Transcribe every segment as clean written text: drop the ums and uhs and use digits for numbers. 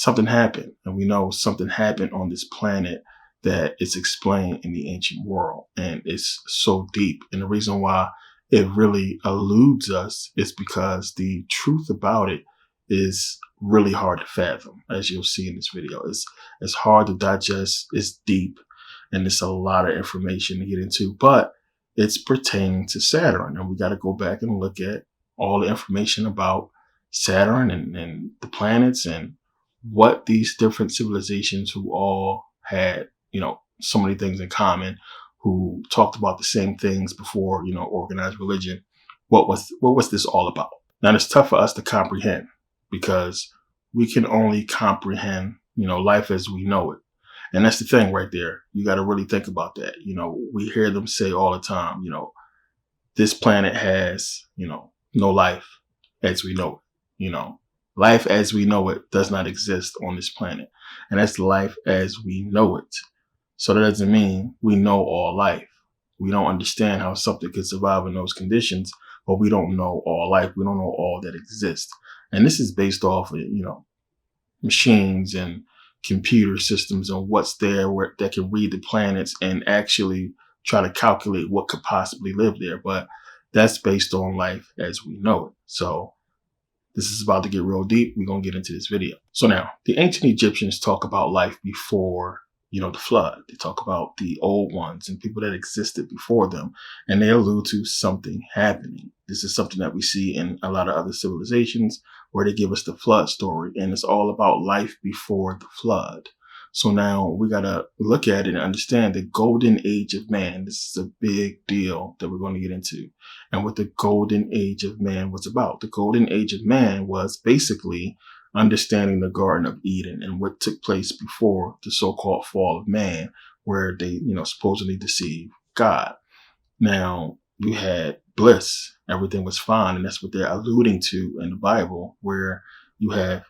something happened, and we know something happened on this planet that is explained in the ancient world, and it's so deep. And the reason why it really eludes us is because the truth about it is really hard to fathom, as you'll see in this video. It's hard to digest, it's deep, and it's a lot of information to get into, but it's pertaining to Saturn. And we got to go back and look at all the information about Saturn and the planets and what these different civilizations who all had, so many things in common, who talked about the same things before, organized religion. What was this all about? Now, it's tough for us to comprehend because we can only comprehend, life as we know it. And that's the thing right there. You got to really think about that. We hear them say all the time, this planet has, no life as we know it. Life as we know it does not exist on this planet. And that's life as we know it. So that doesn't mean we know all life. We don't understand how something could survive in those conditions, but we don't know all life. We don't know all that exists. And this is based off of, machines and computer systems and what's there that can read the planets and actually try to calculate what could possibly live there. But that's based on life as we know it. So this is about to get real deep. We're going to get into this video. So now, the ancient Egyptians talk about life before, the flood. They talk about the old ones and people that existed before them, and they allude to something happening. This is something that we see in a lot of other civilizations where they give us the flood story, and it's all about life before the flood. So now we got to look at it and understand the golden age of man. This is a big deal that we're going to get into, and what the golden age of man was about. The golden age of man was basically understanding the Garden of Eden and what took place before the so-called fall of man, where they, supposedly deceived God. Now, you had bliss. Everything was fine. And that's what they're alluding to in the Bible, where you have,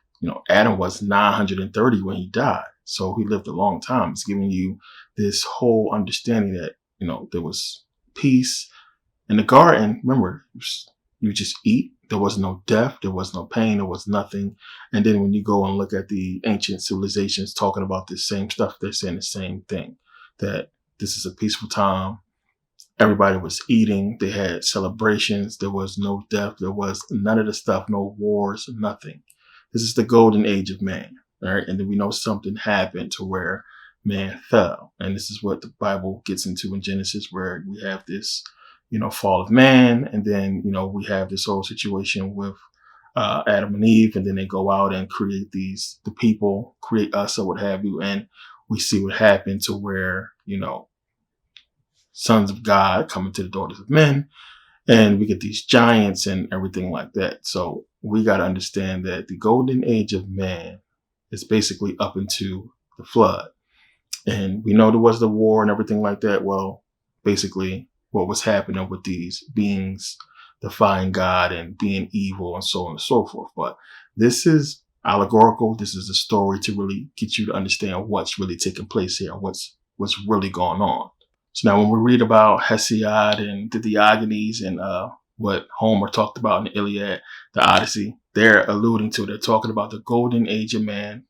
Adam was 930 when he died. So he lived a long time. It's giving you this whole understanding that, there was peace in the garden. Remember, you just eat. There was no death. There was no pain. There was nothing. And then when you go and look at the ancient civilizations talking about this same stuff, they're saying the same thing, that this is a peaceful time. Everybody was eating. They had celebrations. There was no death. There was none of the stuff, no wars, nothing. This is the golden age of man. All right. And then we know something happened to where man fell. And this is what the Bible gets into in Genesis, where we have this, fall of man. And then, we have this whole situation with Adam and Eve. And then they go out and create the people, create us or what have you. And we see what happened to where, sons of God coming to the daughters of men. And we get these giants and everything like that. So we got to understand that the golden age of man is basically up into the flood. And we know there was the war and everything like that. Well, basically what was happening with these beings defying God and being evil and so on and so forth. But this is allegorical. This is a story to really get you to understand what's really taking place here, what's really going on. So now when we read about Hesiod and the Diogenes and what Homer talked about in the Iliad, the Odyssey, they're alluding to, they're talking about the golden age of man,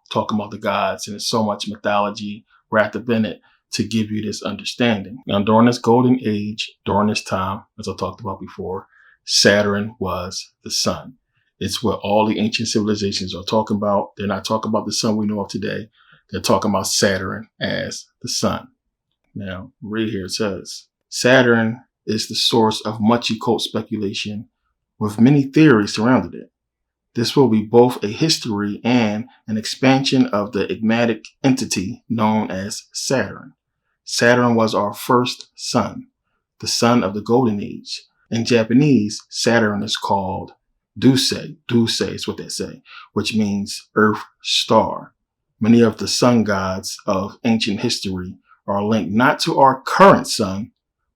talking about the gods, and there's so much mythology wrapped up in it to give you this understanding. Now, during this golden age, during this time, as I talked about before, Saturn was the sun. It's what all the ancient civilizations are talking about. They're not talking about the sun we know of today. They're talking about Saturn as the sun. Now, right here it says, Saturn is the source of much occult speculation with many theories surrounding it. This will be both a history and an expansion of the enigmatic entity known as Saturn. Saturn was our first sun, the sun of the golden age. In Japanese, Saturn is called Dusei. Dusei is what they say, which means earth star. Many of the sun gods of ancient history are linked not to our current sun,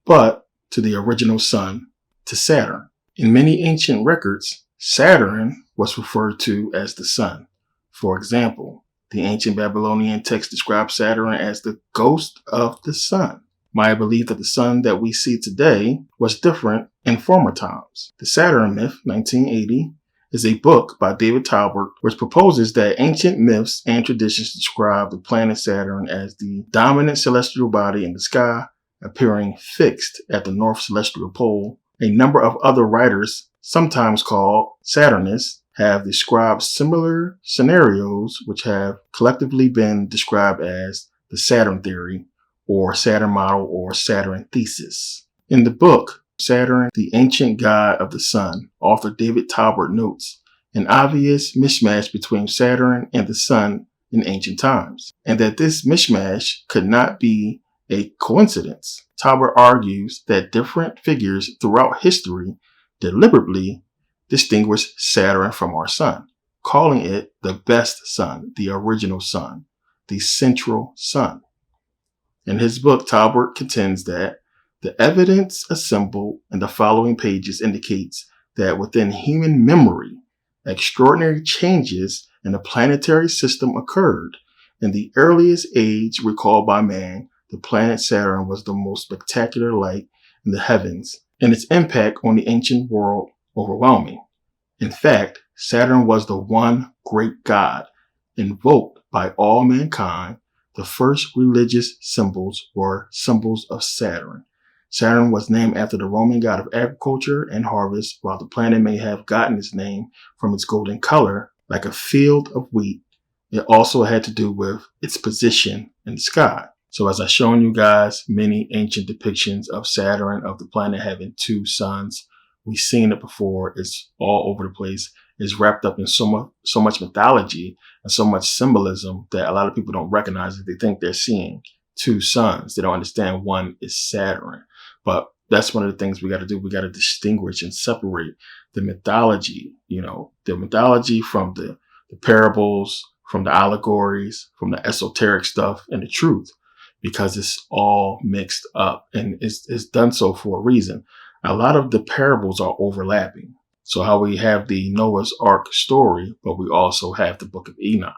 but to the original sun, to Saturn. In many ancient records, Saturn was referred to as the sun. For example, the ancient Babylonian text describes Saturn as the ghost of the sun. Maya believed that the sun that we see today was different in former times. The Saturn myth, 1980, is a book by David Talbert which proposes that ancient myths and traditions describe the planet Saturn as the dominant celestial body in the sky, appearing fixed at the north celestial pole. A number of other writers, sometimes called Saturnists, have described similar scenarios which have collectively been described as the Saturn theory or Saturn model or Saturn thesis. In the book, Saturn, the Ancient God of the Sun, author David Talbert notes an obvious mismatch between Saturn and the Sun in ancient times, and that this mismatch could not be a coincidence. Talbert argues that different figures throughout history deliberately distinguish Saturn from our sun, calling it the best sun, the original sun, the central sun. In his book, Talbert contends that the evidence assembled in the following pages indicates that within human memory, extraordinary changes in the planetary system occurred. In the earliest age recalled by man, the planet Saturn was the most spectacular light in the heavens, and its impact on the ancient world overwhelming. In fact, Saturn was the one great god invoked by all mankind. The first religious symbols were symbols of Saturn. Saturn was named after the Roman god of agriculture and harvest, while the planet may have gotten its name from its golden color, like a field of wheat. It also had to do with its position in the sky. So as I've shown you guys many ancient depictions of Saturn, of the planet having two suns. We've seen it before. It's all over the place. It's wrapped up in so much mythology and so much symbolism that a lot of people don't recognize it. They think they're seeing two suns. They don't understand one is Saturn. But that's one of the things we got to do. We got to distinguish and separate the mythology, the mythology from the parables, from the allegories, from the esoteric stuff and the truth, because it's all mixed up and it's done so for a reason. A lot of the parables are overlapping. So how we have the Noah's Ark story, but we also have the book of Enoch,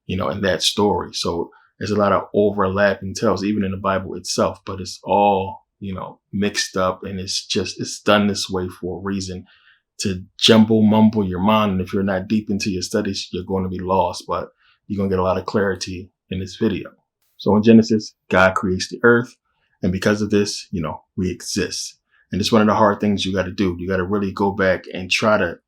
in that story. So there's a lot of overlapping tales, even in the Bible itself, but it's all, mixed up, and it's done this way for a reason, to mumble your mind. And if you're not deep into your studies, you're going to be lost, but you're going to get a lot of clarity in this video. So in Genesis, God creates the earth. And because of this, we exist. And it's one of the hard things you got to do. You got to really go back and try to,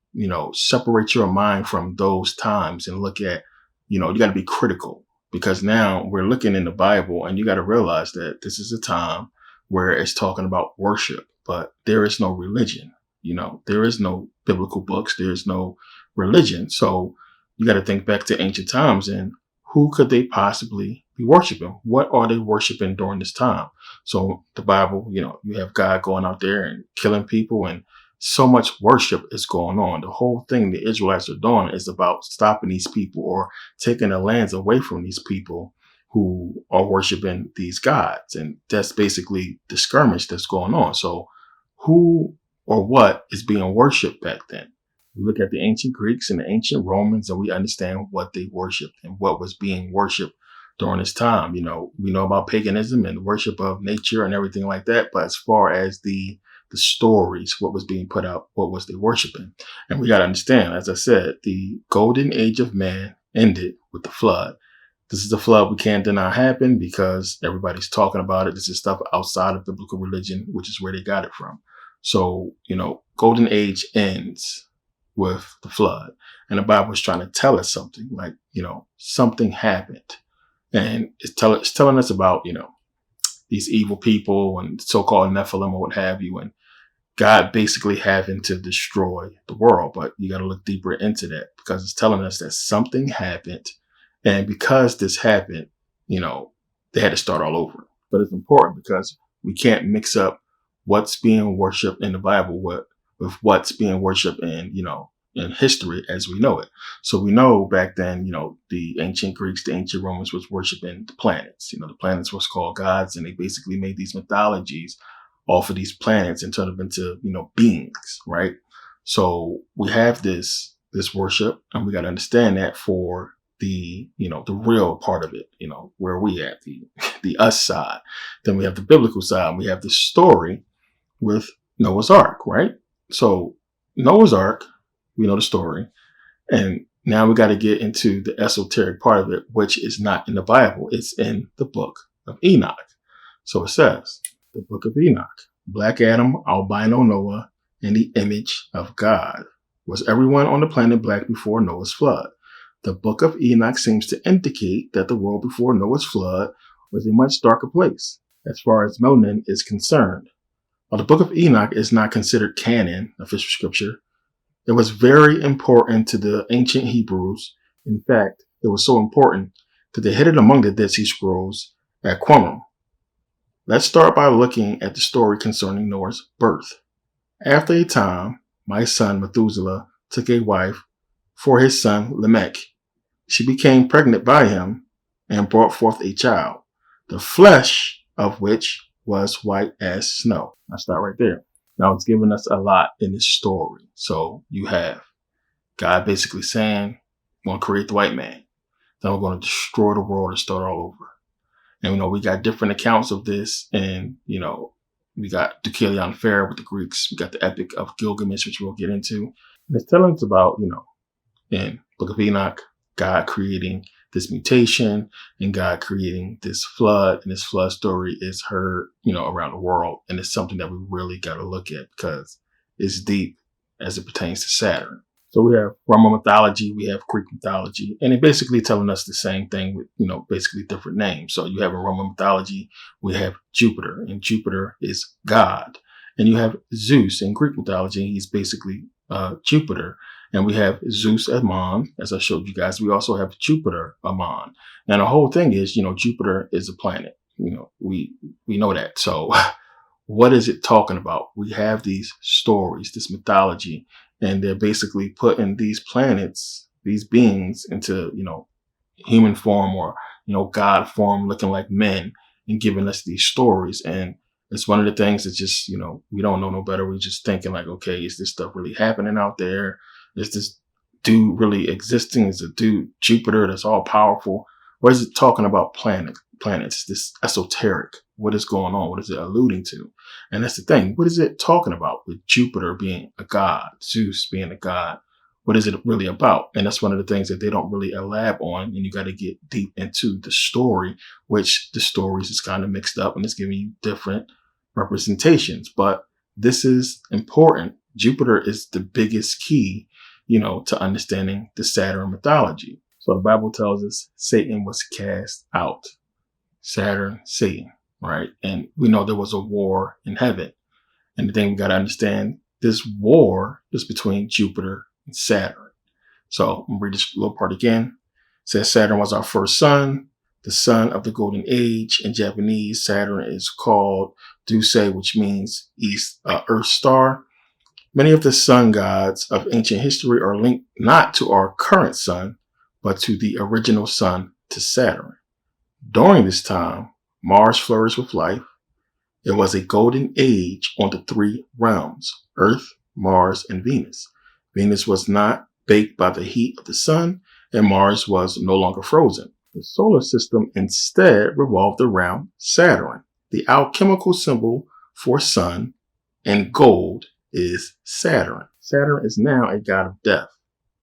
separate your mind from those times and look at, you got to be critical, because now we're looking in the Bible and you got to realize that this is a time where it's talking about worship, but there is no religion. There is no biblical books. There is no religion. So you got to think back to ancient times and who could they possibly be worshiping? What are they worshiping during this time? So the Bible, you have God going out there and killing people, and so much worship is going on. The whole thing the Israelites are doing is about stopping these people or taking the lands away from these people who are worshiping these gods. And that's basically the skirmish that's going on. So who or what is being worshipped back then? We look at the ancient Greeks and the ancient Romans, and we understand what they worshiped and what was being worshipped during this time. We know about paganism and the worship of nature and everything like that. But as far as the stories, what was being put out, what was they worshiping? And we got to understand, as I said, the golden age of man ended with the flood. This is the flood we can't deny happened because everybody's talking about it. This is stuff outside of biblical religion, which is where they got it from. So, golden age ends with the flood. And the Bible is trying to tell us something, like, something happened. And it's telling us about, these evil people and so-called Nephilim or what have you, and God basically having to destroy the world. But you got to look deeper into that, because it's telling us that something happened. And because this happened, they had to start all over. But it's important because we can't mix up what's being worshipped in the Bible with what's being worshipped in history as we know it. So we know back then, the ancient Greeks, the ancient Romans was worshiping the planets. The planets was called gods, and they basically made these mythologies off of these planets and turned them into, beings, right? So we have this worship, and we got to understand that for the real part of it, where we at, the us side. Then we have the biblical side, and we have the story with Noah's Ark, right? So Noah's Ark, We know the story. And now we got to get into the esoteric part of it, which is not in the Bible. It's in the book of Enoch. So it says, the book of Enoch, Black Adam, albino Noah, in the image of God. Was everyone on the planet black before Noah's flood? The book of Enoch seems to indicate that the world before Noah's flood was a much darker place, as far as melanin is concerned. While the book of Enoch is not considered canon, official scripture, it was very important to the ancient Hebrews. In fact, it was so important that they hid it among the Dead Sea Scrolls at Qumran. Let's start by looking at the story concerning Noah's birth. After a time, my son Methuselah took a wife for his son Lamech. She became pregnant by him and brought forth a child, the flesh of which was white as snow. I'll start right there. Now, it's giving us a lot in this story. So you have God basically saying, we're going to create the white man. Then we're going to destroy the world and start all over. And, we got different accounts of this. And, we got Deucalion Fair with the Greeks. We got the Epic of Gilgamesh, which we'll get into. And it's telling us about, in Book of Enoch, God creating this mutation and God creating this flood. And this flood story is heard, around the world. And it's something that we really got to look at because it's deep as it pertains to Saturn. So we have Roman mythology, we have Greek mythology, and it basically telling us the same thing with, basically different names. So you have in Roman mythology, we have Jupiter, and Jupiter is God. And you have Zeus in Greek mythology, and he's basically Jupiter. And we have Zeus Ammon, as I showed you guys. We also have Jupiter Ammon. And the whole thing is, Jupiter is a planet. We know that. So what is it talking about? We have these stories, this mythology, and they're basically putting these planets, these beings into, human form or, God form, looking like men and giving us these stories. And it's one of the things that just, we don't know no better. We're just thinking like, okay, is this stuff really happening out there? Is this dude really existing? Is a dude Jupiter that's all powerful? Or is it talking about planets, this esoteric? What is going on? What is it alluding to? And that's the thing. What is it talking about with Jupiter being a god, Zeus being a god? What is it really about? And that's one of the things that they don't really elab on. And you got to get deep into the story, which the stories is kind of mixed up and it's giving you different representations. But this is important. Jupiter is the biggest key, to understanding the Saturn mythology. So the Bible tells us Satan was cast out. Saturn, Satan, right? And we know there was a war in heaven. And the thing we got to understand, this war is between Jupiter and Saturn. So I'm going to read this little part again. It says Saturn was our first sun, the sun of the golden age. In Japanese, Saturn is called Dusei, which means east, earth star. Many of the sun gods of ancient history are linked not to our current sun, but to the original sun, to Saturn. During this time, Mars flourished with life. It was a golden age on the three realms, Earth, Mars, and Venus. Venus was not baked by the heat of the sun, and Mars was no longer frozen. The solar system instead revolved around Saturn. The alchemical symbol for sun and gold is Saturn. Saturn is now a god of death,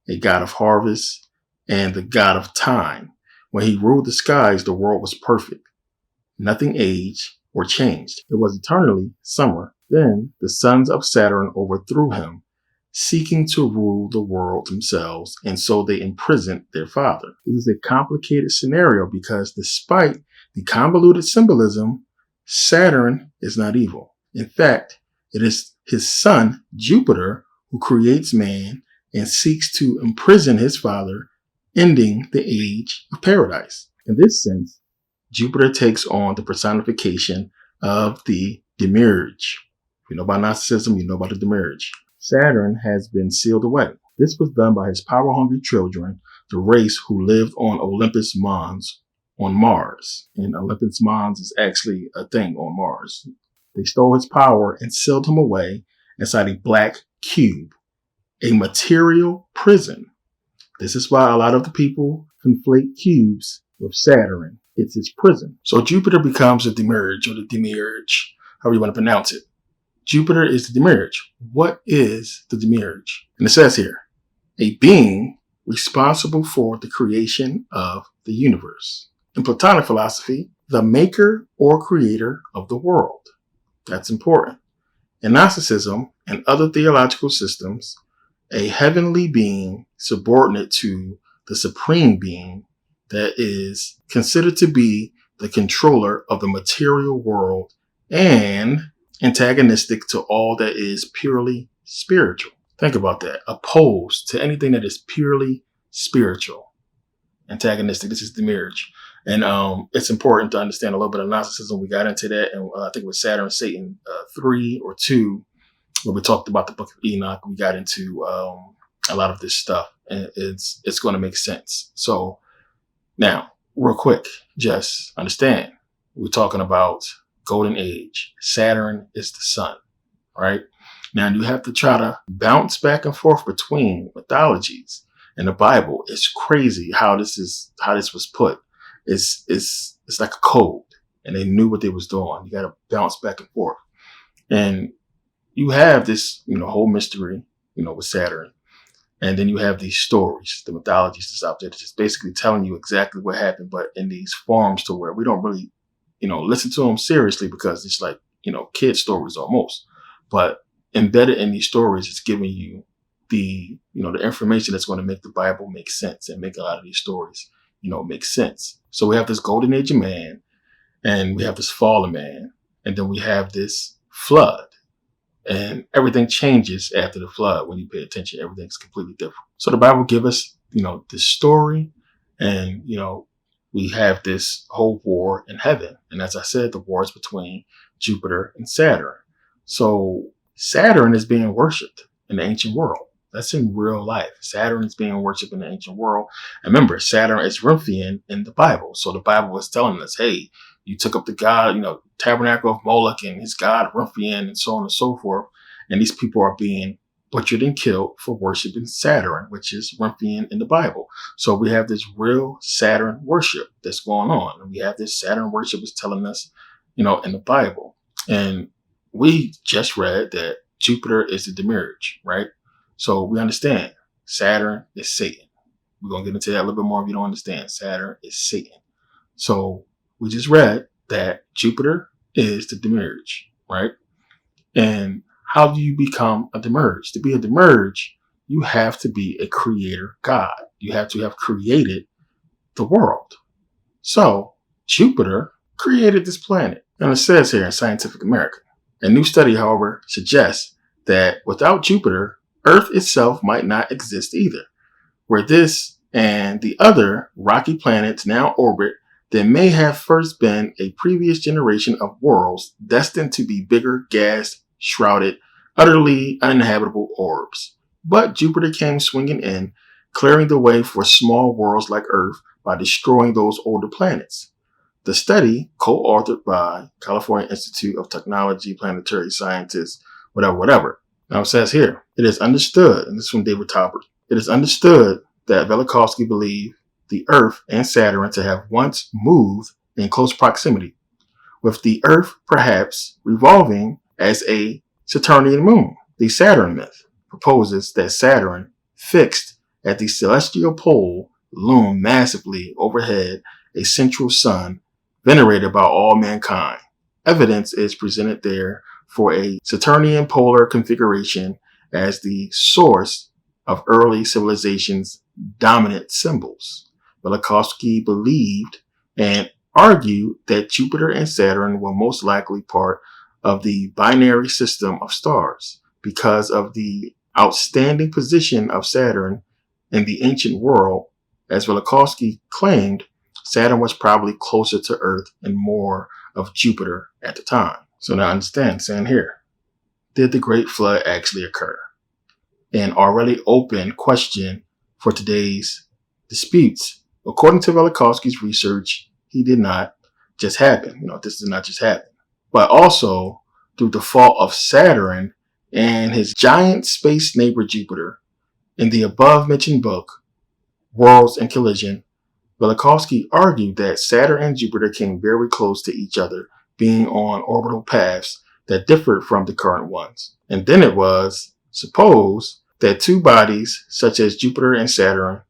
a god of harvest, and the god of time. When he ruled the skies, the world was perfect. Nothing aged or changed. It was eternally summer. Then the sons of Saturn overthrew him, seeking to rule the world themselves, and so they imprisoned their father. This is a complicated scenario because despite the convoluted symbolism, Saturn is not evil. In fact, it is his son, Jupiter, who creates man and seeks to imprison his father, ending the age of paradise. In this sense, Jupiter takes on the personification of the demiurge. If you know about narcissism, you know about the demiurge. Saturn has been sealed away. This was done by his power-hungry children, the race who lived on Olympus Mons on Mars. And Olympus Mons is actually a thing on Mars. They stole his power and sealed him away inside a black cube, a material prison. This is why a lot of the people conflate cubes with Saturn. It's his prison. So Jupiter becomes the demiurge or the demiurge, however you want to pronounce it. Jupiter is the demiurge. What is the demiurge? And it says here, a being responsible for the creation of the universe. In Platonic philosophy, the maker or creator of the world. That's important. In Gnosticism and other theological systems, a heavenly being subordinate to the supreme being that is considered to be the controller of the material world and antagonistic to all that is purely spiritual. Think about that. Opposed to anything that is purely spiritual. Antagonistic. This is the marriage. And it's important to understand a little bit of Gnosticism. We got into that, and I think it was Saturn, Satan 3 or 2, where we talked about the Book of Enoch. We got into a lot of this stuff, and it's going to make sense. So now, real quick, just understand, we're talking about golden age. Saturn is the sun, right? Now you have to try to bounce back and forth between mythologies and the Bible. It's crazy how this was put. It's like a code, and they knew what they was doing. You got to bounce back and forth, and you have this, whole mystery, with Saturn, and then you have these stories, the mythologies that's out there, that's just basically telling you exactly what happened, but in these forms to where we don't really, listen to them seriously because it's like, kid stories almost. But embedded in these stories, it's giving you the information that's going to make the Bible make sense and make a lot of these stories, make sense. So we have this golden age of man, and we have this fallen man, and then we have this flood, and everything changes after the flood. When you pay attention, everything's completely different. So the Bible gives us, this story, and, we have this whole war in heaven. And as I said, the war is between Jupiter and Saturn. So Saturn is being worshipped in the ancient world. That's in real life. Saturn is being worshipped in the ancient world. And remember, Saturn is Remphian in the Bible. So the Bible was telling us, hey, you took up the god, tabernacle of Moloch and his god Remphian, and so on and so forth. And these people are being butchered and killed for worshiping Saturn, which is Remphian in the Bible. So we have this real Saturn worship that's going on. And we have this Saturn worship is telling us, in the Bible. And we just read that Jupiter is the demiurge, right? So we understand Saturn is Satan. We're going to get into that a little bit more if you don't understand. Saturn is Satan. So we just read that Jupiter is the demiurge, right? And how do you become a demiurge? To be a demiurge, you have to be a creator god. You have to have created the world. So Jupiter created this planet. And it says here in Scientific American, a new study, however, suggests that without Jupiter, Earth itself might not exist either. Where this and the other rocky planets now orbit, there may have first been a previous generation of worlds destined to be bigger, gas-shrouded, utterly uninhabitable orbs. But Jupiter came swinging in, clearing the way for small worlds like Earth by destroying those older planets. The study, co-authored by California Institute of Technology, planetary scientists, whatever. Now it says here, it is understood, and this is from David Topper, it is understood that Velikovsky believed the Earth and Saturn to have once moved in close proximity, with the Earth perhaps revolving as a Saturnian moon. The Saturn myth proposes that Saturn, fixed at the celestial pole, loomed massively overhead a central sun venerated by all mankind. Evidence is presented there for a Saturnian polar configuration as the source of early civilization's dominant symbols. Velikovsky believed and argued that Jupiter and Saturn were most likely part of the binary system of stars because of the outstanding position of Saturn in the ancient world. As Velikovsky claimed, Saturn was probably closer to Earth and more of Jupiter at the time. So now understand, saying here, did the Great Flood actually occur? An already open question for today's disputes. According to Velikovsky's research, he did not just happen. This did not just happen. But also, through the fault of Saturn and his giant space neighbor Jupiter, in the above-mentioned book, Worlds in Collision, Velikovsky argued that Saturn and Jupiter came very close to each other, being on orbital paths that differed from the current ones. And then it was supposed that two bodies, such as Jupiter and Saturn,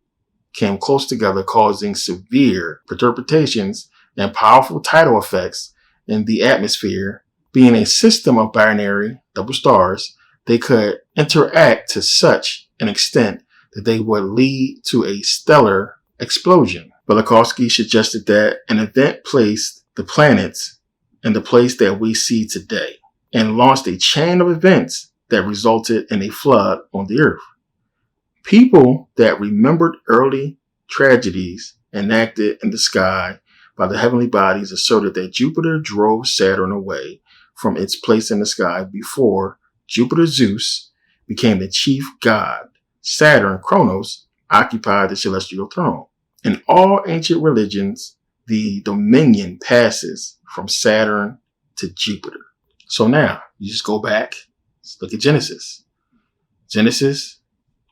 came close together, causing severe perturbations and powerful tidal effects in the atmosphere. Being a system of binary double stars, they could interact to such an extent that they would lead to a stellar explosion. Velikovsky suggested that an event placed the planets in the place that we see today and launched a chain of events that resulted in a flood on the Earth. People that remembered early tragedies enacted in the sky by the heavenly bodies asserted that Jupiter drove Saturn away from its place in the sky before Jupiter Zeus became the chief god. Saturn, Kronos, occupied the celestial throne. In all ancient religions, the dominion passes from Saturn to Jupiter. So now, you just go back, let's look at Genesis. Genesis,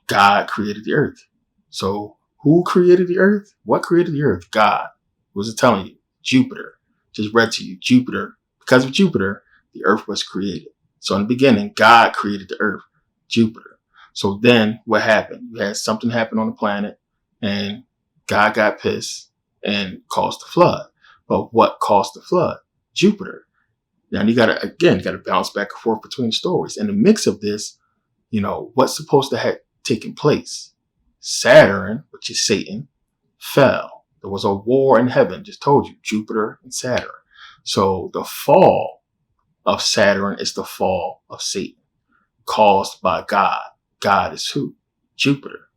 God created the earth. So who created the earth? What created the earth? God. What was it telling you? Jupiter. Just read to you. Jupiter. Because of Jupiter, the earth was created. So in the beginning, God created the earth. Jupiter. So then what happened? You had something happen on the planet and God got pissed and caused the flood. But what caused the flood? Jupiter. Now you gotta bounce back and forth between stories. In the mix of this, what's supposed to have taken place? Saturn, which is Satan, fell. There was a war in heaven. Just told you, Jupiter and Saturn. So the fall of Saturn is the fall of Satan, caused by God. God is who? Jupiter.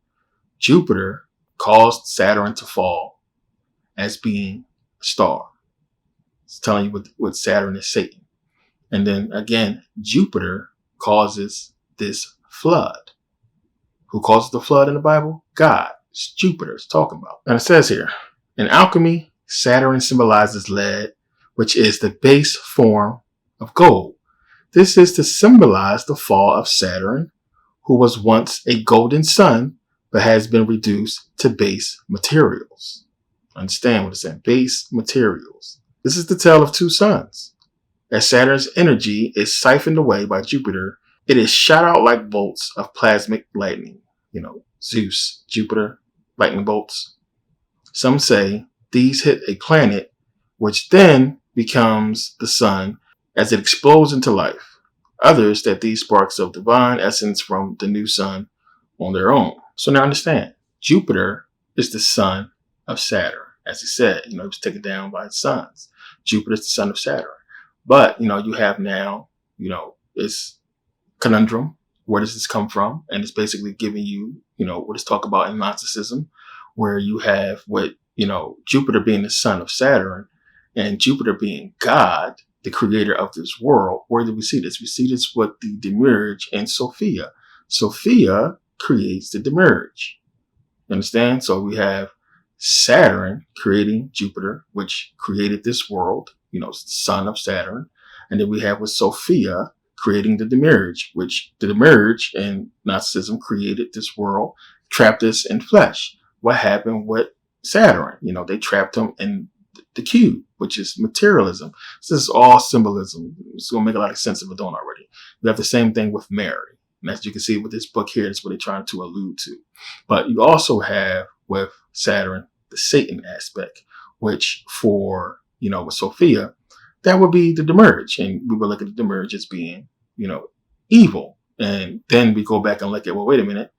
Jupiter caused Saturn to fall as being a star. It's telling you what Saturn is Satan. And then again, Jupiter causes this flood. Who causes the flood in the Bible? God. It's Jupiter it's talking about. And it says here, in alchemy, Saturn symbolizes lead, which is the base form of gold. This is to symbolize the fall of Saturn, who was once a golden sun, but has been reduced to base materials. Understand what it's saying? Base materials. This is the tale of two suns. As Saturn's energy is siphoned away by Jupiter, it is shot out like bolts of plasmic lightning. Zeus, Jupiter, lightning bolts. Some say these hit a planet, which then becomes the sun as it explodes into life. Others that these sparks of divine essence from the new sun on their own. So now understand, Jupiter is the son of Saturn. As he said, he was taken down by his sons. Jupiter is the son of Saturn. But, you have now, this conundrum. Where does this come from? And it's basically giving you, what is talked about in Gnosticism, where you have Jupiter being the son of Saturn and Jupiter being God, the creator of this world. Where do we see this? We see this with the Demiurge and Sophia. Sophia creates the Demiurge. You understand? So we have Saturn creating Jupiter, which created this world, the son of Saturn. And then we have with Sophia creating the Demiurge, which the Demiurge in Gnosticism created this world, trapped us in flesh. What happened with Saturn? They trapped him in the cube, which is materialism. This is all symbolism. It's going to make a lot of sense if it don't already. We have the same thing with Mary. And as you can see with this book here, that's what they're trying to allude to. But you also have with Saturn, the Satan aspect, which for, with Sophia, that would be the Demiurge. And we would look at the Demiurge as being, evil. And then we go back and look at, well, wait a minute.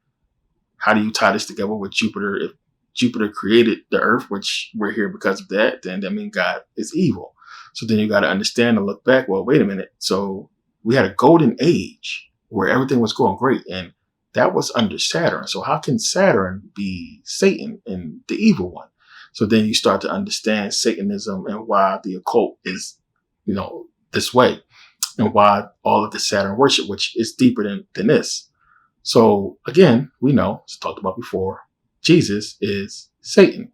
How do you tie this together with Jupiter? If Jupiter created the earth, which we're here because of that, then that means God is evil. So then you got to understand and look back. Well, wait a minute. So we had a golden age where everything was going great. And that was under Saturn. So how can Saturn be Satan and the evil one? So then you start to understand Satanism and why the occult is, this way, and why all of the Saturn worship, which is deeper than this. So again, we know, it's talked about before, Jesus is Satan.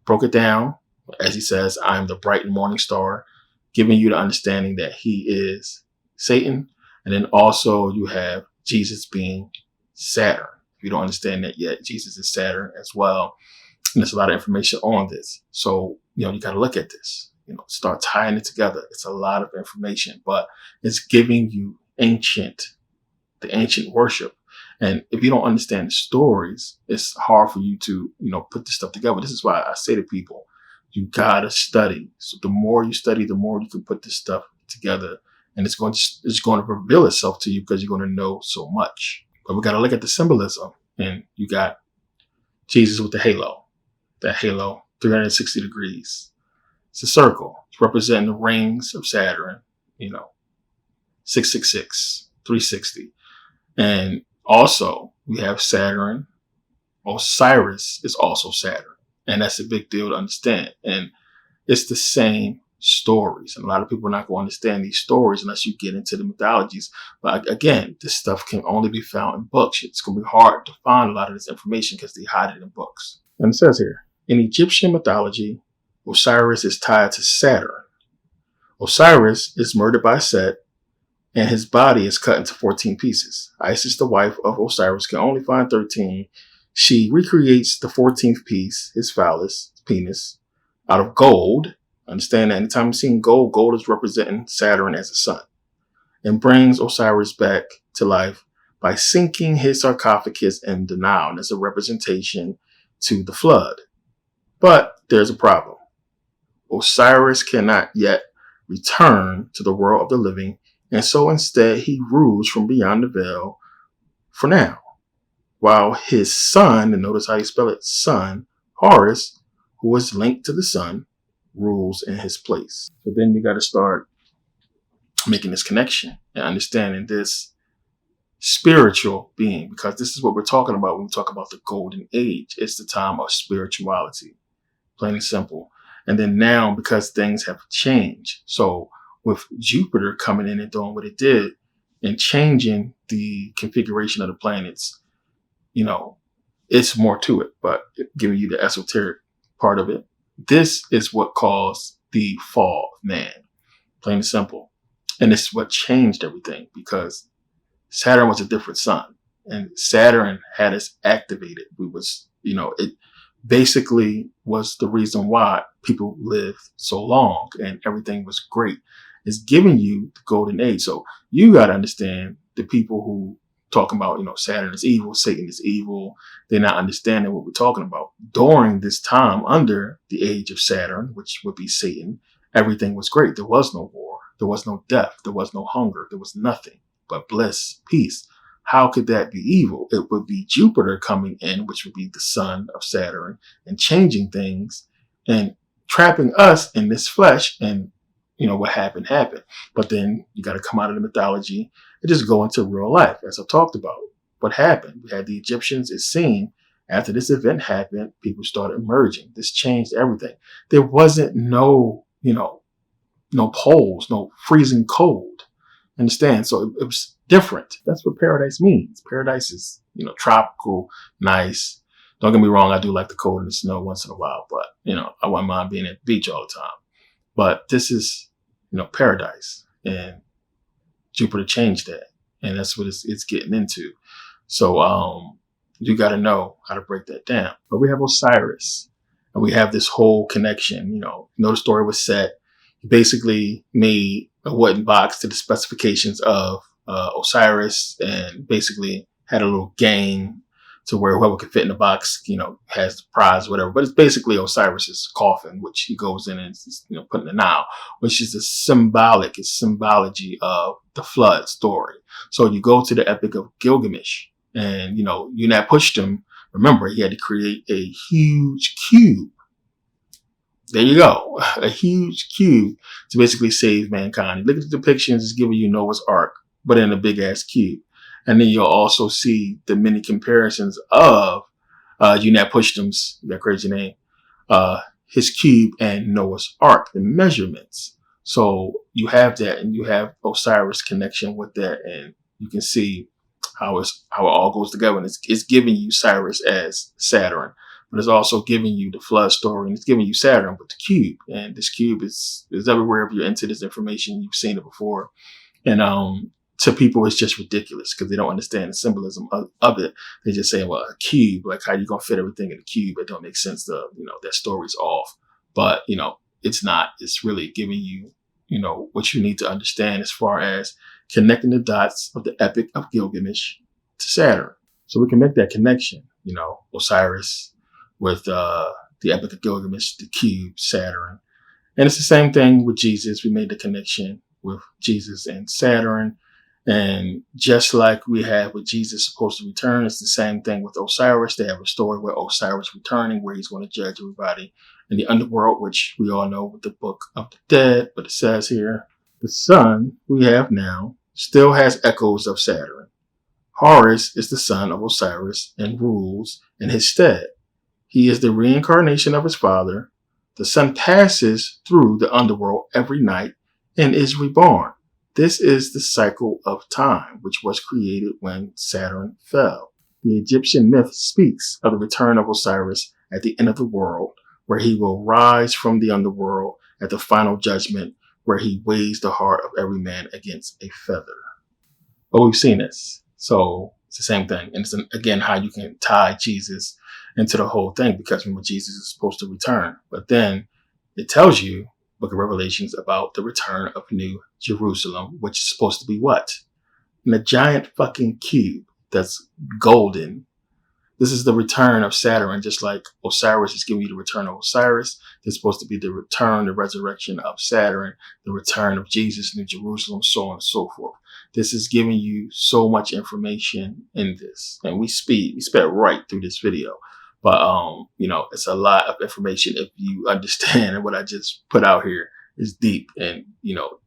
Broke it down, as he says, I am the bright and morning star, giving you the understanding that he is Satan. And then also you have Jesus being Saturn. If you don't understand that yet, Jesus is Saturn as well. And there's a lot of information on this. So, you got to look at this, start tying it together. It's a lot of information, but it's giving you the ancient worship. And if you don't understand the stories, it's hard for you to, put this stuff together. This is why I say to people, you gotta study. So the more you study, the more you can put this stuff together, and it's going to reveal itself to you because you're going to know so much. But we got to look at the symbolism, and you got Jesus with the halo. That halo, 360 degrees. It's a circle. It's representing the rings of Saturn. 666, 360, and also we have Saturn. Osiris is also Saturn, and that's a big deal to understand. And it's the same stories. And a lot of people are not going to understand these stories unless you get into the mythologies. But again, this stuff can only be found in books. It's going to be hard to find a lot of this information because they hide it in books. And it says here, in Egyptian mythology, Osiris is tied to Saturn. Osiris is murdered by Set, and his body is cut into 14 pieces. Isis, the wife of Osiris, can only find 13. She recreates the 14th piece, his phallus, his penis, out of gold. Understand that anytime you're seeing gold, gold is representing Saturn as a sun, and brings Osiris back to life by sinking his sarcophagus in the Nile. And it's a representation to the flood. But there's a problem. Osiris cannot yet return to the world of the living, and so instead he rules from beyond the veil for now, while his son, and notice how you spell it, son, Horus, who is linked to the sun, rules in his place. So then you got to start making this connection and understanding this spiritual being, because this is what we're talking about when we talk about the golden age. It's the time of spirituality, plain and simple. And then now, because things have changed, so with Jupiter coming in and doing what it did and changing the configuration of the planets, it's more to it, but giving you the esoteric part of it. This is what caused the fall of man, plain and simple. And it's what changed everything, because Saturn was a different sun, and Saturn had us activated. It basically was the reason why people lived so long and everything was great. It's giving you the golden age. So you got to understand the people who talking about, Saturn is evil, Satan is evil. They're not understanding what we're talking about. During this time under the age of Saturn, which would be Satan, everything was great. There was no war. There was no death. There was no hunger. There was nothing but bliss, peace. How could that be evil? It would be Jupiter coming in, which would be the son of Saturn, and changing things and trapping us in this flesh. And what happened. But then you got to come out of the mythology and just go into real life, as I've talked about. What happened? We had the Egyptians. It seemed after this event happened, people started emerging. This changed everything. There wasn't no poles, no freezing cold. Understand? So it was different. That's what paradise means. Paradise is, tropical, nice. Don't get me wrong. I do like the cold and the snow once in a while, but, I wouldn't mind being at the beach all the time. But this is, paradise, and Jupiter changed that, and that's what it's getting into. So you got to know how to break that down. But we have Osiris, and we have this whole connection. The story was Set. He basically made a wooden box to the specifications of Osiris, and basically had a little game to where whoever could fit in the box, has the prize, whatever. But it's basically Osiris's coffin, which he goes in and put in the Nile, which is symbology of the flood story. So you go to the Epic of Gilgamesh, and Utnapishtim, remember, he had to create a huge cube. There you go, a huge cube to basically save mankind. You look at the depictions, it's giving you Noah's Ark, but in a big ass cube. And then you'll also see the many comparisons of Utnapishtim's, that crazy name, his cube and Noah's Ark, the measurements. So you have that, and you have Osiris connection with that, and you can see how it all goes together. And it's giving you Cyrus as Saturn, but it's also giving you the flood story, and it's giving you Saturn with the cube. And this cube is everywhere. If you're into this information, you've seen it before. And to people, it's just ridiculous because they don't understand the symbolism of it. They just say, well, a cube, like how you going to fit everything in a cube? It don't make sense. That story's off. But, it's not. It's really giving you, what you need to understand as far as connecting the dots of the Epic of Gilgamesh to Saturn. So we can make that connection, Osiris with the Epic of Gilgamesh, the cube, Saturn. And it's the same thing with Jesus. We made the connection with Jesus and Saturn. And just like we have with Jesus supposed to return, it's the same thing with Osiris. They have a story where Osiris returning, where he's going to judge everybody in the underworld, which we all know with the Book of the Dead. But it says here, the sun we have now still has echoes of Saturn. Horus is the son of Osiris and rules in his stead. He is the reincarnation of his father. The sun passes through the underworld every night and is reborn. This is the cycle of time, which was created when Saturn fell. The Egyptian myth speaks of the return of Osiris at the end of the world, where he will rise from the underworld at the final judgment, where he weighs the heart of every man against a feather. But we've seen this. So it's the same thing. And it's, again, how you can tie Jesus into the whole thing, because remember, Jesus is supposed to return. But then it tells you, Book of Revelations, about the return of New Jerusalem, which is supposed to be what? In a giant fucking cube that's golden. This is the return of Saturn, just like Osiris is giving you the return of Osiris. There's supposed to be the return, the resurrection of Saturn, the return of Jesus, New Jerusalem, so on and so forth. This is giving you so much information in this. And we sped right through this video. But, it's a lot of information if you understand. And what I just put out here is deep. And,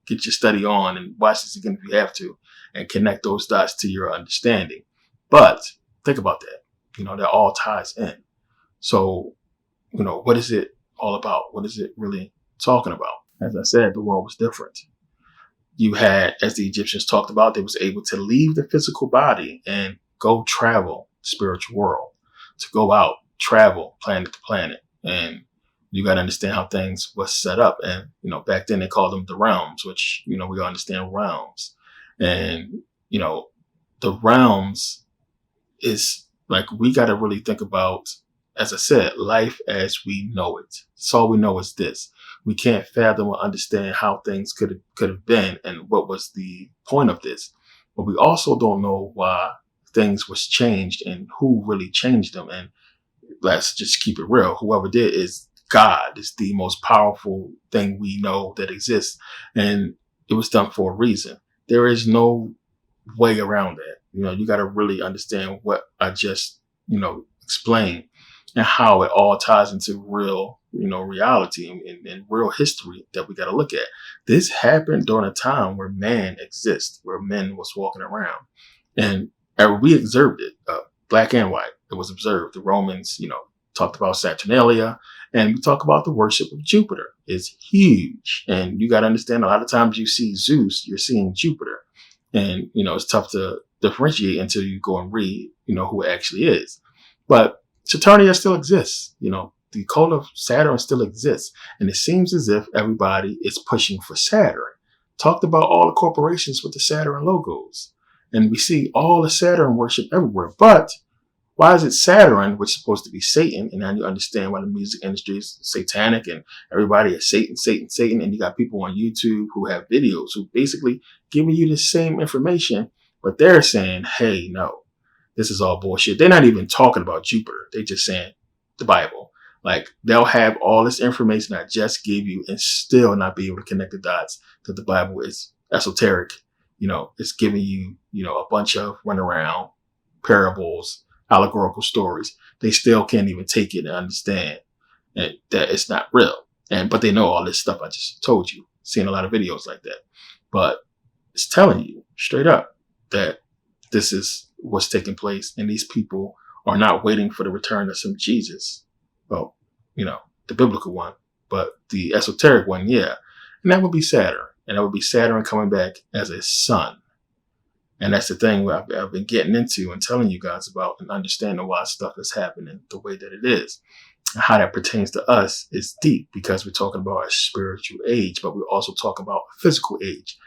get your study on and watch this again if you have to, and connect those dots to your understanding. But think about that. That all ties in. So, what is it all about? What is it really talking about? As I said, the world was different. You had, as the Egyptians talked about, they was able to leave the physical body and go travel the spiritual world, to go out, travel planet to planet. And you got to understand how things was set up. And, back then they called them the realms, which, we all understand realms. And, the realms is like, we got to really think about, as I said, life as we know it. That's all we know is this. We can't fathom or understand how things could have been and what was the point of this. But we also don't know why things was changed and who really changed them. And let's just keep it real. Whoever did is God. Is the most powerful thing we know that exists. And it was done for a reason. There is no way around that. You got to really understand what I just, explained, and how it all ties into real, reality and real history that we got to look at. This happened during a time where man exists, where men was walking around, and we observed it, black and white. It was observed. The Romans, talked about Saturnalia, and we talk about the worship of Jupiter. It's huge. And you got to understand, a lot of times you see Zeus, you're seeing Jupiter. And, it's tough to differentiate until you go and read, who it actually is. But Saturnia still exists. The cult of Saturn still exists. And it seems as if everybody is pushing for Saturn. Talked about all the corporations with the Saturn logos. And we see all the Saturn worship everywhere. But why is it Saturn, which is supposed to be Satan? And now you understand why the music industry is satanic and everybody is Satan, Satan, Satan. And you got people on YouTube who have videos who basically giving you the same information, but they're saying, hey, no, this is all bullshit. They're not even talking about Jupiter. They're just saying the Bible. Like, they'll have all this information I just gave you and still not be able to connect the dots that the Bible is esoteric. It's giving you, a bunch of runaround parables, allegorical stories. They still can't even take it and understand that it's not real. But they know all this stuff I just told you. Seeing a lot of videos like that. But it's telling you straight up that this is what's taking place. And these people are not waiting for the return of some Jesus. Well, the biblical one, but the esoteric one, yeah. And that would be Saturn. And that would be Saturn coming back as a sun. And that's the thing where I've been getting into and telling you guys about, and understanding why stuff is happening the way that it is. And how that pertains to us is deep, because we're talking about a spiritual age, but we also talk about a physical age.